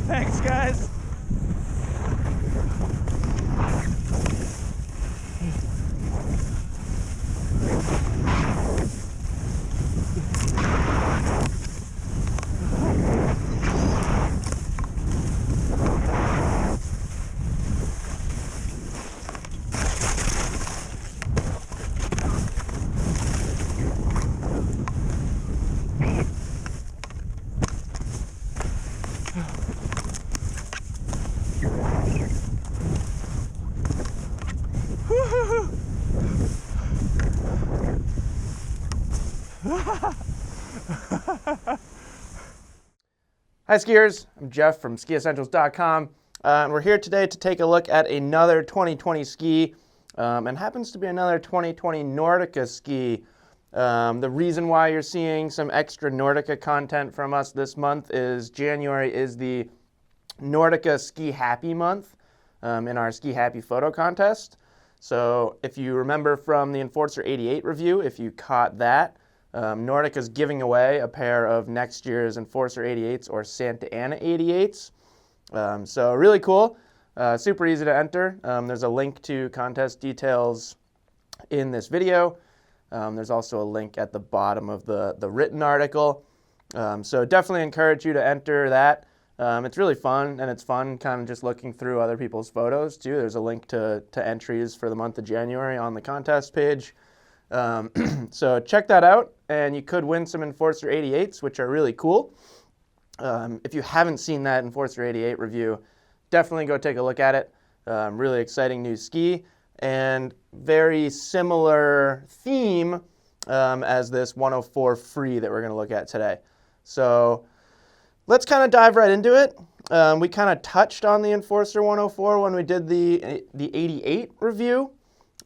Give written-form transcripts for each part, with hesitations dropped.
Thanks, guys. Hi skiers, I'm Jeff from skiessentials.com, and we're here today to take a look at another 2020 ski, and happens to be another 2020 Nordica ski. The reason why you're seeing some extra Nordica content from us this month is January is the Nordica Ski Happy month in our Ski Happy photo contest. So if you remember from the Enforcer 88 review, if you caught that, Nordica is giving away a pair of next year's Enforcer 88s or Santa Ana 88s. So really cool, super easy to enter. There's a link to contest details in this video. There's also a link at the bottom of the written article. So definitely encourage you to enter that. It's really fun, and it's fun kind of just looking through other people's photos too. There's a link to entries for the month of January on the contest page. So check that out, and you could win some Enforcer 88s, which are really cool. If you haven't seen that Enforcer 88 review, definitely go take a look at it. Really exciting new ski, and very similar theme as this 104 free that we're going to look at today. So let's kind of dive right into it. We kind of touched on the Enforcer 104 when we did the 88 review.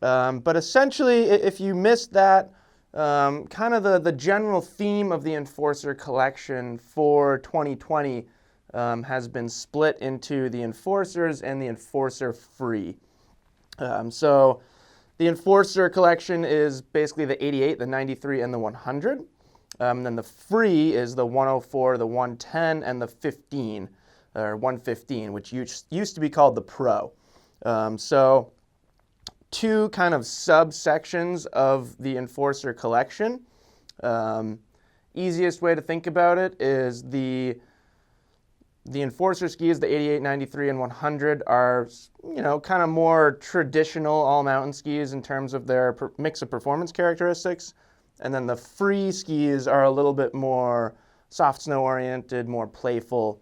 But essentially, if you missed that, kind of the general theme of the Enforcer collection for 2020 has been split into the Enforcers and the Enforcer Free. So the Enforcer collection is basically the 88, the 93, and the 100. Then the Free is the 104, the 110, and the 15, or 115, which used to be called the Pro. So two kind of subsections of the Enforcer collection. Easiest way to think about it is the Enforcer skis, the 88, 93, and 100 are, kind of more traditional all-mountain skis in terms of their mix of performance characteristics. And then the Free skis are a little bit more soft snow oriented, more playful,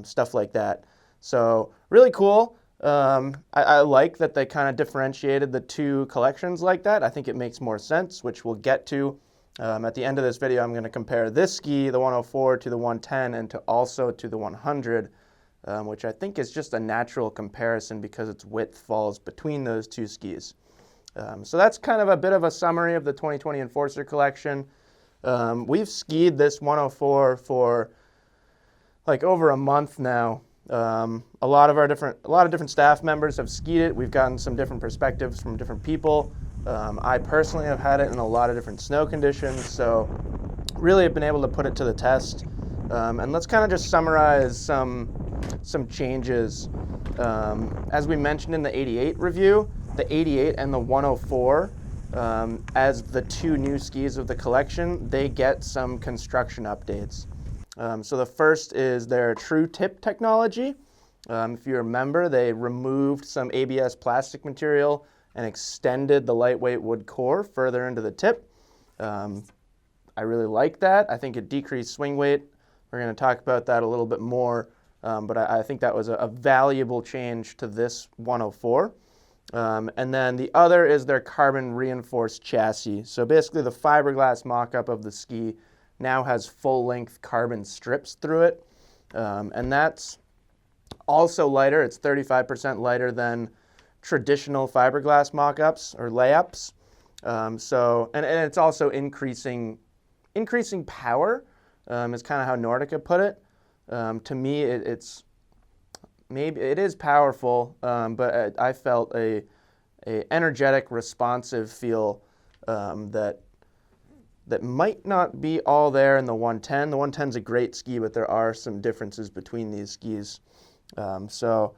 stuff like that. So really cool. I like that they kind of differentiated the two collections like that. I think it makes more sense, which we'll get to. At the end of this video, I'm going to compare this ski, the 104, to the 110 and also to the 100, which I think is just a natural comparison because its width falls between those two skis. So that's kind of a bit of a summary of the 2020 Enforcer collection. We've skied this 104 for like over a month now. A lot of different staff members have skied it. We've gotten some different perspectives from different people. I personally have had it in a lot of different snow conditions, so really have been able to put it to the test. And let's kind of just summarize some changes. As we mentioned in the 88 review, the 88 and the 104, as the two new skis of the collection, they get some construction updates. So the first is their True Tip technology. If you remember, they removed some ABS plastic material and extended the lightweight wood core further into the tip. I really like that. I think it decreased swing weight. We're going to talk about that a little bit more, but I think that was a valuable change to this 104. And then the other is their carbon reinforced chassis. So basically the fiberglass mock-up of the ski now has full-length carbon strips through it, and that's also lighter. It's 35% lighter than traditional fiberglass mock-ups or layups. And it's also increasing power, is kind of how Nordica put it. To me, it is powerful, but I felt a energetic, responsive feel that that might not be all there in the 110. The 110 is a great ski, but there are some differences between these skis. So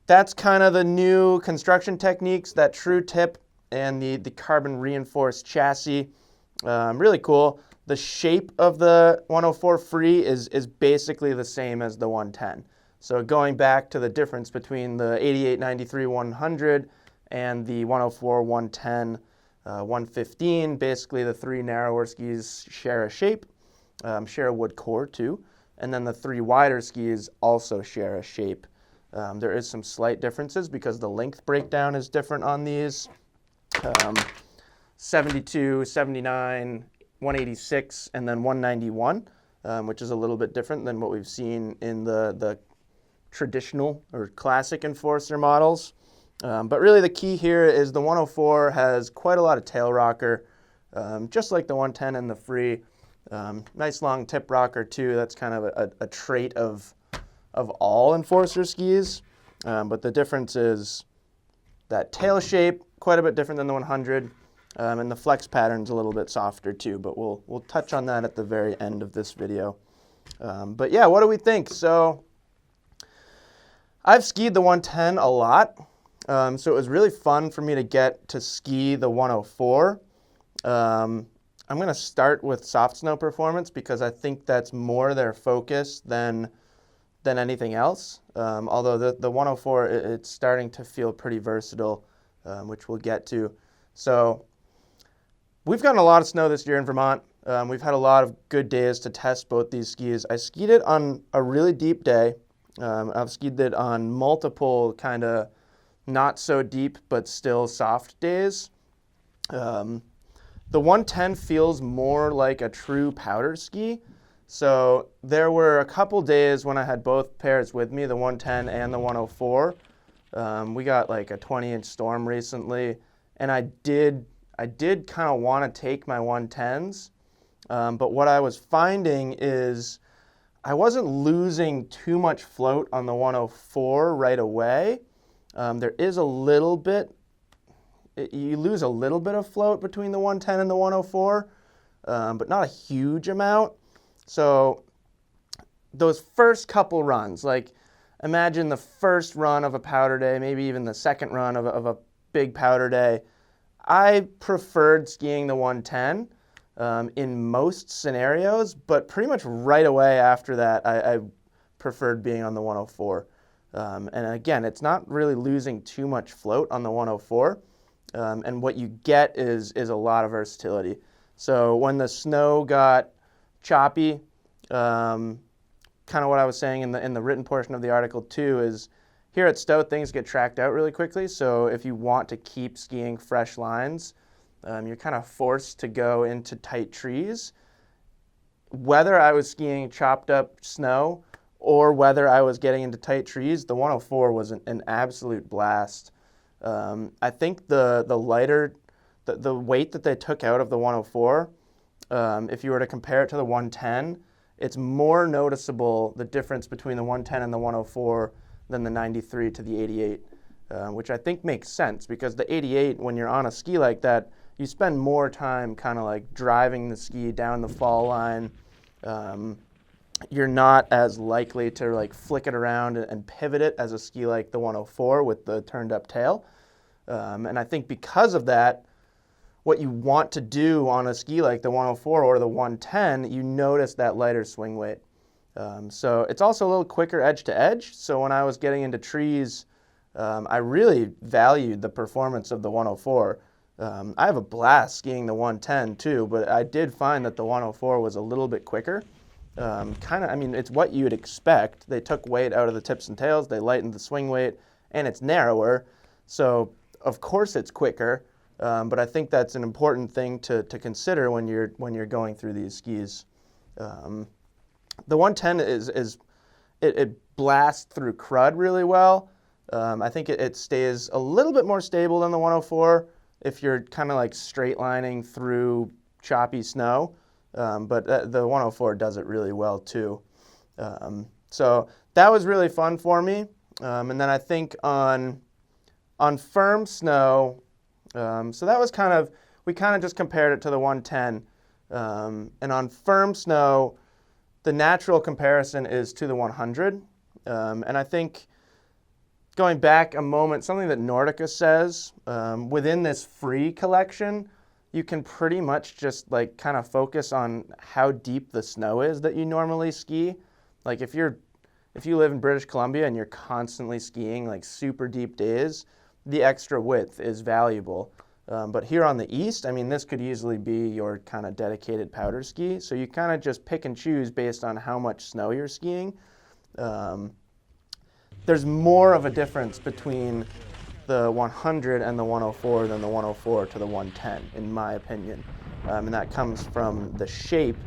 that's kind of the new construction techniques, that true tip and the carbon reinforced chassis. Really cool. The shape of the 104 free is basically the same as the 110. So going back to the difference between the 8893 100 and the 104 110 115, basically the three narrower skis share a shape, share a wood core too, and then the three wider skis also share a shape. There is some slight differences because the length breakdown is different on these. 72, 79, 186, and then 191, which is a little bit different than what we've seen in the traditional or classic Enforcer models. But really the key here is the 104 has quite a lot of tail rocker, just like the 110 and the free. Nice long tip rocker too. That's kind of a trait of all Enforcer skis. But the difference is that tail shape, quite a bit different than the 100. And the flex pattern's a little bit softer too, but we'll touch on that at the very end of this video. But yeah, what do we think? So I've skied the 110 a lot, so it was really fun for me to get to ski the 104. I'm going to start with soft snow performance because I think that's more their focus than anything else. Although the 104, it's starting to feel pretty versatile, which we'll get to. So we've gotten a lot of snow this year in Vermont. We've had a lot of good days to test both these skis. I skied it on a really deep day. I've skied it on multiple kind of not so deep but still soft days. The 110 feels more like a true powder ski. So there were a couple days when I had both pairs with me, the 110 and the 104. We got like a 20-inch storm recently, and I did kind of want to take my 110s, but what I was finding is I wasn't losing too much float on the 104 right away. There is a little bit, you lose a little bit of float between the 110 and the 104, but not a huge amount. So those first couple runs, like imagine the first run of a powder day, maybe even the second run of a big powder day, I preferred skiing the 110 in most scenarios, but pretty much right away after that, I preferred being on the 104. And again, it's not really losing too much float on the 104, and what you get is a lot of versatility. So when the snow got choppy, kind of what I was saying in the written portion of the article too is, here at Stowe, things get tracked out really quickly, so if you want to keep skiing fresh lines, you're kind of forced to go into tight trees. Whether I was skiing chopped up snow or whether I was getting into tight trees, the 104 was an absolute blast. I think the weight that they took out of the 104, if you were to compare it to the 110, it's more noticeable, the difference between the 110 and the 104, than the 93 to the 88, which I think makes sense because the 88, when you're on a ski like that, you spend more time kind of like driving the ski down the fall line. You're not as likely to like flick it around and pivot it as a ski like the 104 with the turned up tail. And I think because of that, what you want to do on a ski like the 104 or the 110, you notice that lighter swing weight. So it's also a little quicker edge to edge. So when I was getting into trees, I really valued the performance of the 104. I have a blast skiing the 110 too, but I did find that the 104 was a little bit quicker. I mean, it's what you'd expect. They took weight out of the tips and tails, they lightened the swing weight, and it's narrower. So of course it's quicker, but I think that's an important thing to consider when you're going through these skis. The 110 it blasts through crud really well. I think it stays a little bit more stable than the 104 if you're kind of like straight lining through choppy snow. But the 104 does it really well too. So that was really fun for me. And then I think on firm snow, so that was we kind of just compared it to the 110. And on firm snow, the natural comparison is to the 100. And I think going back a moment, something that Nordica says, within this free collection, you can pretty much just like kind of focus on how deep the snow is that you normally ski. Like if you live in British Columbia and you're constantly skiing like super deep days, the extra width is valuable. But here on the east, I mean, this could easily be your kind of dedicated powder ski. So you kind of just pick and choose based on how much snow you're skiing. There's more of a difference between the 100 and the 104 than the 104 to the 110, in my opinion. And that comes from the shape.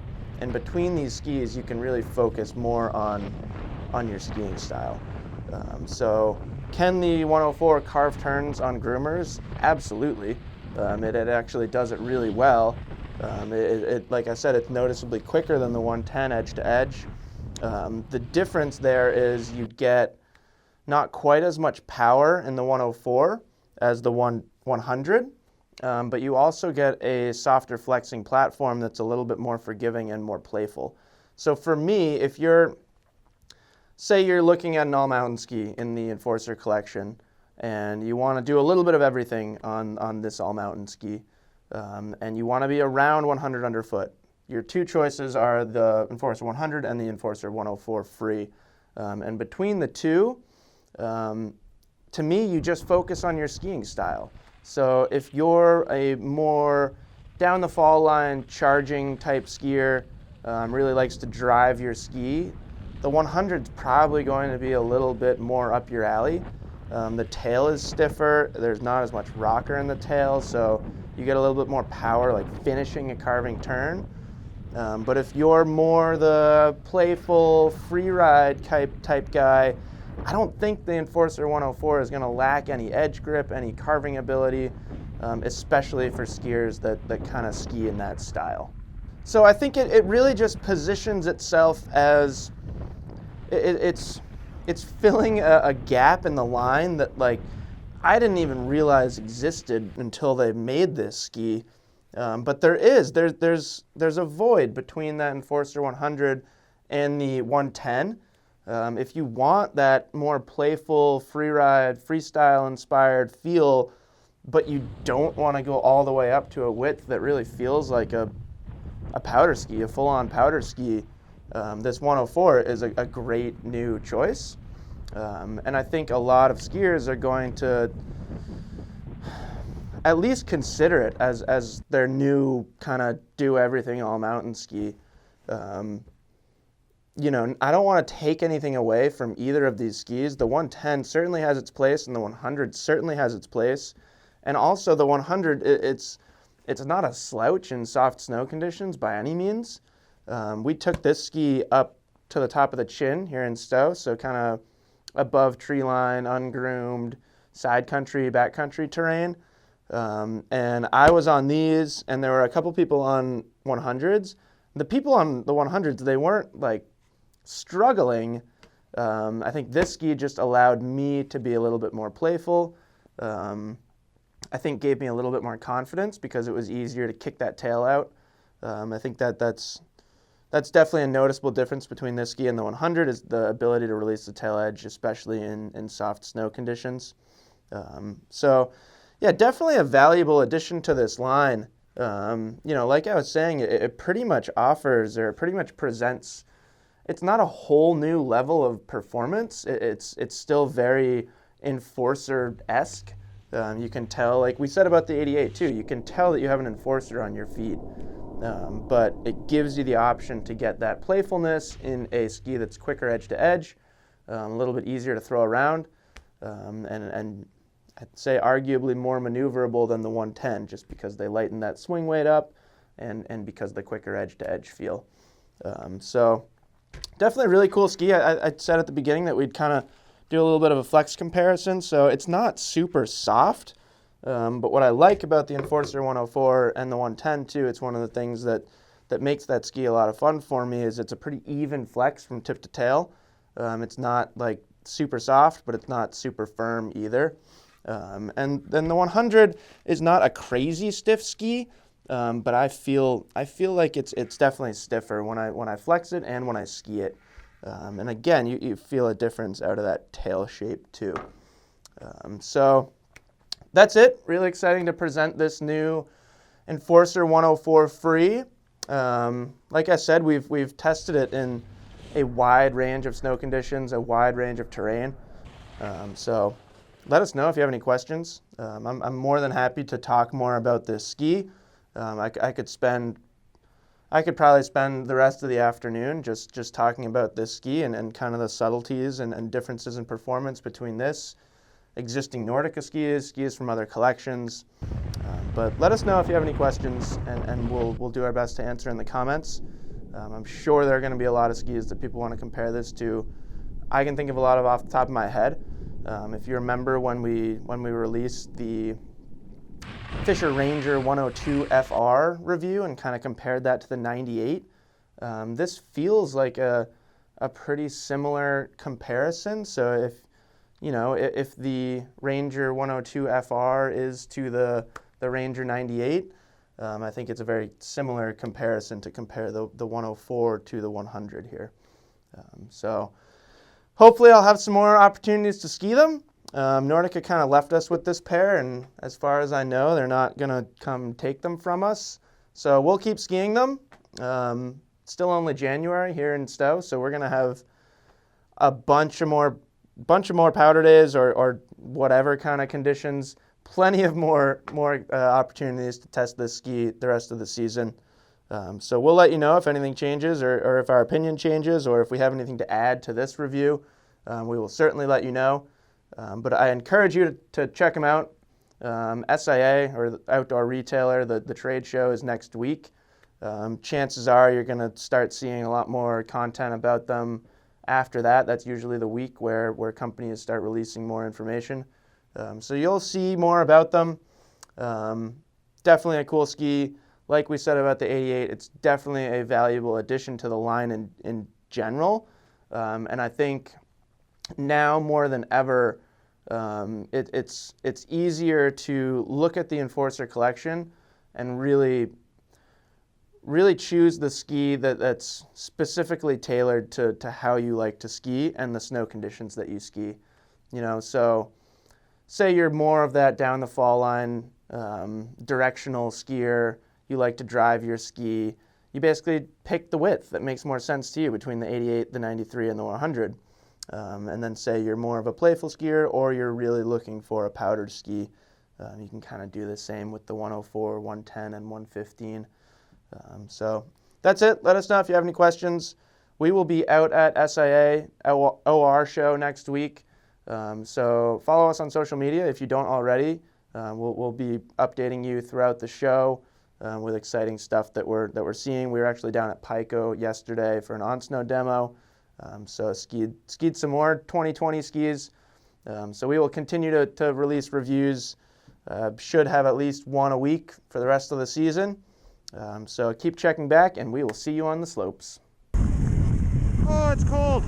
And between these skis, you can really focus more on your skiing style. So can the 104 carve turns on groomers? Absolutely. It actually does it really well. Like I said, it's noticeably quicker than the 110 edge to edge. The difference there is you get not quite as much power in the 104 as the 100, but you also get a softer flexing platform that's a little bit more forgiving and more playful. So for me, if say you're looking at an all-mountain ski in the Enforcer collection, and you want to do a little bit of everything on this all-mountain ski, and you want to be around 100 underfoot, your two choices are the Enforcer 100 and the Enforcer 104 free. And between the two, to me, you just focus on your skiing style. So if you're a more down the fall line charging type skier, really likes to drive your ski, the 100 is probably going to be a little bit more up your alley. The tail is stiffer, there's not as much rocker in the tail, so you get a little bit more power, like finishing a carving turn. But if you're more the playful, free ride type guy, I don't think the Enforcer 104 is going to lack any edge grip, any carving ability, especially for skiers that kind of ski in that style. So I think it really just positions itself as it's filling a gap in the line that like I didn't even realize existed until they made this ski. But there's a void between that Enforcer 100 and the 110. If you want that more playful, freeride, freestyle-inspired feel, but you don't want to go all the way up to a width that really feels like a powder ski, a full-on powder ski, this 104 is a great new choice. And I think a lot of skiers are going to at least consider it as their new kind of do-everything all-mountain ski. You know, I don't want to take anything away from either of these skis. The 110 certainly has its place, and the 100 certainly has its place. And also the 100, it's not a slouch in soft snow conditions by any means. We took this ski up to the top of the chin here in Stowe, so kind of above tree line, ungroomed, side country, back country terrain. And I was on these, and there were a couple people on 100s. The people on the 100s, they weren't like struggling. I think this ski just allowed me to be a little bit more playful. I think gave me a little bit more confidence because it was easier to kick that tail out. I think that's definitely a noticeable difference between this ski and the 100 is the ability to release the tail edge, especially in soft snow conditions. So yeah, definitely a valuable addition to this line. You know, like I was saying, it pretty much offers, or it pretty much presents, it's not a whole new level of performance. It's still very Enforcer-esque. You can tell, like we said about the 88 too, you can tell that you have an Enforcer on your feet. But it gives you the option to get that playfulness in a ski that's quicker edge to edge, a little bit easier to throw around, and I'd say arguably more maneuverable than the 110, just because they lighten that swing weight up and because the quicker edge to edge feel. So definitely a really cool ski. I said at the beginning that we'd kind of do a little bit of a flex comparison. So it's not super soft, but what I like about the Enforcer 104 and the 110 too, it's one of the things that makes that ski a lot of fun for me, is it's a pretty even flex from tip to tail. It's not like super soft, but it's not super firm either. And then the 100 is not a crazy stiff ski, but I feel like it's definitely stiffer when I flex it and when I ski it. And again, you feel a difference out of that tail shape too. So that's it. Really exciting to present this new Enforcer 104 free. Like I said, we've tested it in a wide range of snow conditions, a wide range of terrain. So let us know if you have any questions. I'm more than happy to talk more about this ski. I could probably spend the rest of the afternoon just talking about this ski and kind of the subtleties and differences in performance between this, existing Nordica skis from other collections. But let us know if you have any questions, and we'll do our best to answer in the comments. I'm sure there are going to be a lot of skis that people want to compare this to. I can think of a lot off the top of my head. If you remember when we released the Fisher Ranger 102 FR review and kind of compared that to the 98, this feels like a pretty similar comparison. So if the Ranger 102 FR is to the Ranger 98, I think it's a very similar comparison to compare the 104 to the 100 here. So hopefully I'll have some more opportunities to ski them. Nordica kind of left us with this pair, and as far as I know, they're not going to come take them from us. So we'll keep skiing them. Still only January here in Stowe, so we're going to have a bunch of more powder days or whatever kind of conditions. Plenty of more opportunities to test this ski the rest of the season. So we'll let you know if anything changes or if our opinion changes or if we have anything to add to this review. We will certainly let you know. But I encourage you to check them out. SIA, or the Outdoor Retailer, the trade show is next week. Chances are you're going to start seeing a lot more content about them after that. That's usually the week where companies start releasing more information. So you'll see more about them. Definitely a cool ski. Like we said about the 88, it's definitely a valuable addition to the line in general. And I think now more than ever, it's easier to look at the Enforcer collection and really choose the ski that's specifically tailored to how you like to ski and the snow conditions that you ski. So say you're more of that down the fall line, directional skier, you like to drive your ski, you basically pick the width that makes more sense to you between the 88, the 93, and the 100. And then say you're more of a playful skier or you're really looking for a powdered ski. You can kind of do the same with the 104, 110, and 115. So that's it. Let us know if you have any questions. We will be out at SIA OR show next week. So follow us on social media if you don't already. We'll be updating you throughout the show with exciting stuff that we're seeing. We were actually down at Pico yesterday for an on-snow demo. So skied some more 2020 skis. So we will continue to release reviews. Should have at least one a week for the rest of the season. So keep checking back, and we will see you on the slopes. Oh, it's cold.